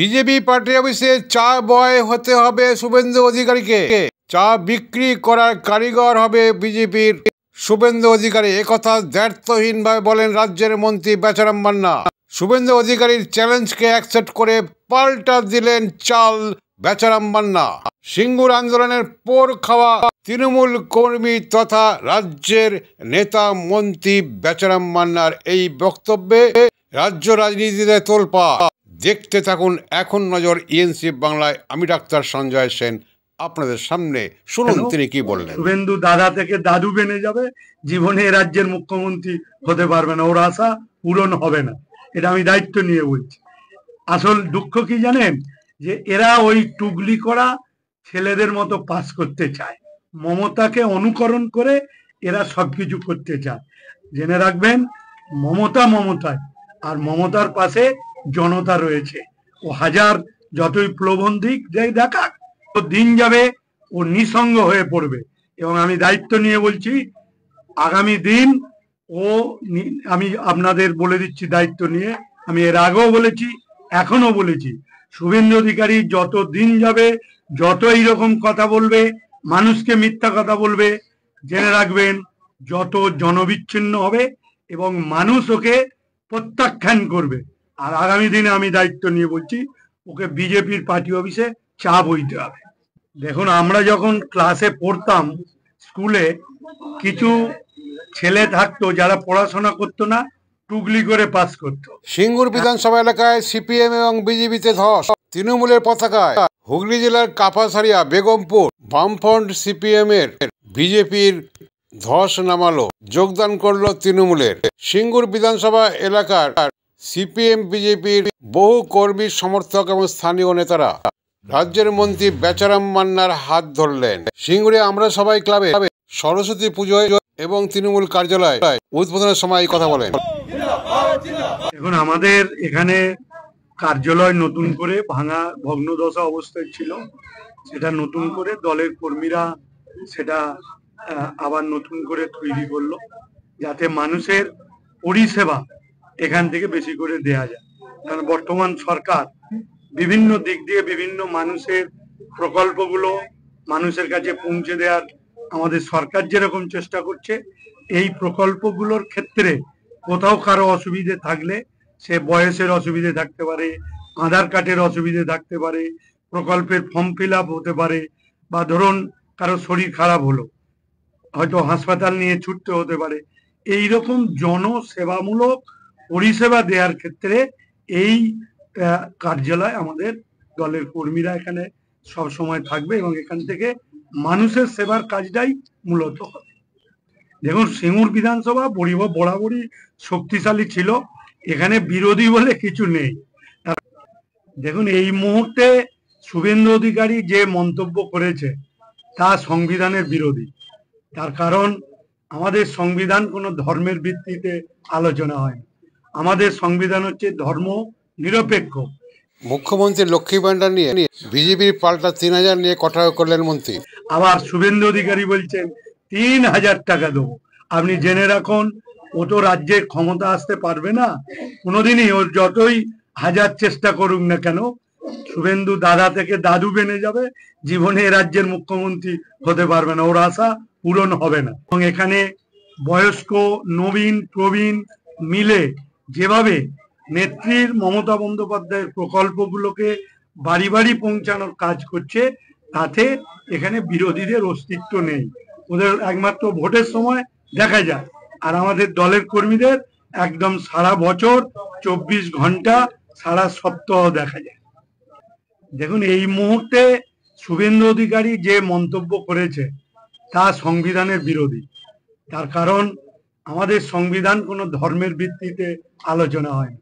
BJP party অফিসে চা বয় হতে হবে শুভেন্দু অধিকারীকে, চা বিক্রি করার কারিগর হবে বিজেপির শুভেন্দু অধিকারী। একথা দ্ব্যর্থহীনভাবে বলেন রাজ্যের মন্ত্রী বেচারাম মান্না। শুভেন্দু অধিকারীর চ্যালেঞ্জকে অ্যাকসেপ্ট করে পাল্টা দিলেন চাল বেচারাম মান্না। সিঙ্গুর আন্দোলনের পোর খাওয়া তৃণমূল কর্মী তথা রাজ্যের নেতা মন্ত্রী বেচারাম মান্নার এই বক্তব্যে রাজ্য রাজনীতিতে তোলপাড়। দেখতে থাকুন এখন নজর ইএনসি বাংলায়। আমি ডাক্তার সঞ্জয় সেন আপনাদের সামনে, শুনুন তিনি কি বললেন। শুভেন্দু দাদা থেকে দাদু বেনে যাবে, জীবনে রাজ্যের মুখ্যমন্ত্রী হতে পারবে না, ওর আশা পূরণ হবে না। এটা আমি দায়িত্ব নিয়ে বলছি। আসল দুঃখ কি জানেন, যে এরা ওই টুগলি করা ছেলেদের মতো পাস করতে চায়, মমতাকে অনুকরণ করে এরা সবকিছু করতে চায়। জেনে রাখবেন, মমতা মমতায়, আর মমতার পাশে জনতা রয়েছে। ও হাজার যতই প্রলোভন দিক দেখাক, ও দিন যাবে ও নিঃসঙ্গ হয়ে পড়বে। এবং আমি দায়িত্ব নিয়ে বলছি, আগামী দিন ও, আমি আপনাদের বলে দিচ্ছি দায়িত্ব নিয়ে, আমি এর আগেও বলেছি, এখনো বলেছি, শুভেন্দু অধিকারী যত দিন যাবে, যত এইরকম কথা বলবে, মানুষকে মিথ্যা কথা বলবে, জেনে রাখবেন যত জনবিচ্ছিন্ন হবে এবং মানুষ ওকে প্রত্যাখ্যান করবে। আর আগামী দিনে আমি দায়িত্ব নিয়ে বলছি, ওকে বিজেপির পার্টি অফিসে চা বইতে হবে। দেখুন, আমরা যখন ক্লাসে পড়তাম, স্কুলে কিছু ছেলে থাকতো যারা পড়াশোনা করতো না, টুগলি করে পাস করতো। সিঙ্গুর বিধানসভা এলাকায় সিপিএম এবং বিজেপিতে ধস, তৃণমূলের পতাকায়। হুগলি জেলার কাপাসারিয়া বেগমপুর বামফ্রন্ট সিপিএম এর বিজেপির ধস নামালো, যোগদান করলো তৃণমূলের। সিঙ্গুর বিধানসভা এলাকার সিপিএম বিজেপির বহু কর্মী সমর্থক এবং স্থানীয় নেতারা রাজ্যের মন্ত্রী বেচারাম মান্নার হাত ধরলেন। সিঙ্গুরে আমরা সবাই ক্লাবে সরস্বতী পুজোয় এবং তৃণমূল কার্যালয় উদ্বোধনের সময় কথা বলেন। এখন আমাদের এখানে কার্যালয় নতুন করে ভাঙা ভগ্নদশা অবস্থায় ছিল, সেটা নতুন করে দলের কর্মীরা সেটা আবার নতুন করে তৈরি করলো, যাতে মানুষের পরিষেবা এখান থেকে বেশি করে দেয়া যায়। কারণ বর্তমান সরকার বিভিন্ন দিক দিয়ে বিভিন্ন মানুষের প্রকল্পগুলো মানুষের কাছে পৌঁছে দেওয়ার আমাদের সরকার যেরকম চেষ্টা করছে, এই প্রকল্পগুলোর ক্ষেত্রে কোথাও কারো অসুবিধে থাকলে, সে বয়সের অসুবিধে থাকতে পারে, আধার কার্ডের অসুবিধে থাকতে পারে, প্রকল্পের ফর্ম ফিল আপ হতে পারে, বা ধরুন কারো শরীর খারাপ হলো, হয়তো হাসপাতাল নিয়ে ছুটতে হতে পারে, এইরকম জনসেবামূলক পরিষেবা দেওয়ার ক্ষেত্রে এই কার্যালয় আমাদের দলের কর্মীরা এখানে সব সময় থাকবে এবং এখান থেকে মানুষের সেবার কাজটাই মূলত হবে। দেখুন, সিঙ্গুর বিধানসভা বরাবরই শক্তিশালী ছিল, এখানে বিরোধী বলে কিছু নেই। দেখুন, এই মুহূর্তে শুভেন্দু অধিকারী যে মন্তব্য করেছে তা সংবিধানের বিরোধী। তার কারণ, আমাদের সংবিধান কোনো ধর্মের ভিত্তিতে আলোচনা হয় না। আমাদের সংবিধান হচ্ছে ধর্ম নিরপেক্ষ। মুখ্যমন্ত্রী লক্ষ্মী ভান্ডার নিয়ে বিজেপির পাল্টা 3000 নিয়ে কটাক্ষ করলেন মন্ত্রী। আবার শুভেন্দু অধিকারী বলছেন 3000 টাকা দেবো। আপনি জেনে রাখুন, ও তো রাজ্যের ক্ষমতা আসতে পারবে না কোনোদিনই। ওর যতই হাজার চেষ্টা করুক না কেন, শুভেন্দু দাদা থেকে দাদু বেনে যাবে, জীবনে রাজ্যের মুখ্যমন্ত্রী হতে পারবে না, ওর আশা পূরণ হবে না। এবং এখানে বয়স্ক, নবীন, প্রবীণ মিলে যেভাবে নেত্রীর মমতা বন্দ্যোপাধ্যায়ের প্রকল্পগুলোকে বাড়ি বাড়ি পৌঁছানোর কাজ করছে, তাতে এখানে বিরোধীদের অস্তিত্ব নেই। ওদের একমাত্র ভোটের সময় দেখা যায়, আর আমাদের দলের কর্মীদের একদম সারা বছর 24 ঘন্টা সারা সপ্তাহ দেখা যায়। দেখুন, এই মুহূর্তে শুভেন্দু অধিকারী যে মন্তব্য করেছে তা সংবিধানের বিরোধী। তার কারণ, আমাদের সংবিধান কোনো ধর্মের ভিত্তিতে আলোচনা হয় না।